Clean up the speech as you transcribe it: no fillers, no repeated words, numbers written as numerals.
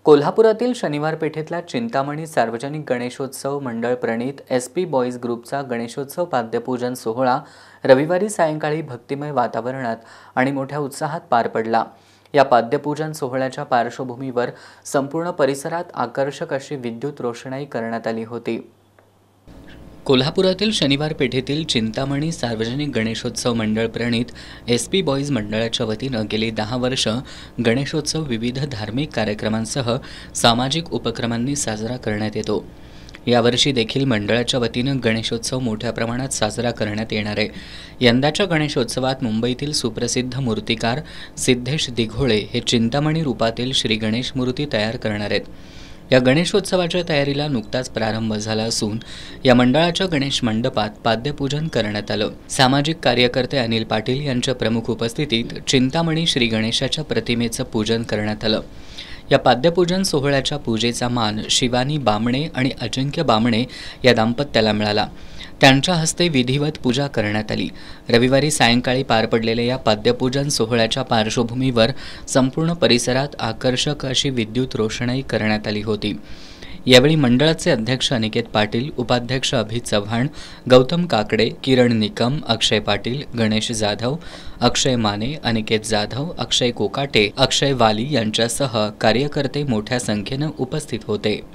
कोल्हापुरातील शनिवार पेठेतल्या चिंतामणी सार्वजनिक गणेशोत्सव मंडळ प्रणीत SP बॉईज ग्रुपचा गणेशोत्सव पाद्यपूजन सोहळा रविवारी सायंकाळी भक्तिमय वातावरणात आणि मोठ्या उत्साहात पार पडला। या पाद्यपूजन सोहळ्याच्या पार्श्वभूमीवर संपूर्ण परिसरात आकर्षक अशी विद्युत रोषणाई करण्यात आली होती। कोल्हापुरातील शनिवार पेठेतील चिंतामणी सार्वजनिक गणेशोत्सव मंडळ प्रणीत SP बॉईज मंडळाच्या वतीनं गेली 10 वर्ष गणेशोत्सव विविध धार्मिक कार्यक्रमांसह सामाजिक उपक्रमांनी साजरा करण्यात येतो। यावर्षी देखील मंडळाच्या वतीनं गणेशोत्सव मोठ्या प्रमाणात साजरा करण्यात येणार आहे। यंदाच्या गणेशोत्सवात मुंबईतील सुप्रसिद्ध मूर्तिकार सिद्धेश दिघोळे हे चिंतामणी रूपातील श्री गणेश मूर्ती तयार करणार आहेत। या गणेशोत्सवाच्या तयारीला नुकताच प्रारंभ झाला असून या मंडळाच्या गणेश मंडपात पाद्यपूजन करण्यात आलं। सामाजिक कार्यकर्ते अनिल पाटील यांच्या प्रमुख उपस्थितीत चिंतामणी श्री गणेशाच्या प्रतिमेचं पूजन करण्यात आलं। या पाद्यपूजन सोहळ्याच्या पूजेचा मान शिवानी बामणे आणि अजिंक्य बामणे या दाम्पत्याला मिळाला। त्यांच्या हस्ते विधिवत पूजा करण्यात आली। रविवारी सायंकाळी पार पडलेल्या या पाद्यपूजन सोहळ्याच्या पार्श्वभूमीवर संपूर्ण परिसरात आकर्षक अशी विद्युत रोषणाई करण्यात आली होती। यावेळी मंडळाचे अध्यक्ष अनिकेत पाटील, उपाध्यक्ष अभि चव्हाण, गौतम काकडे, किरण निकम, अक्षय पाटील, गणेश जाधव, अक्षय माने, अनिकेत जाधव, अक्षय कोकाटे, अक्षय वाली यांच्यासह कार्यकर्ते मोठ्या संख्येनं उपस्थित होते।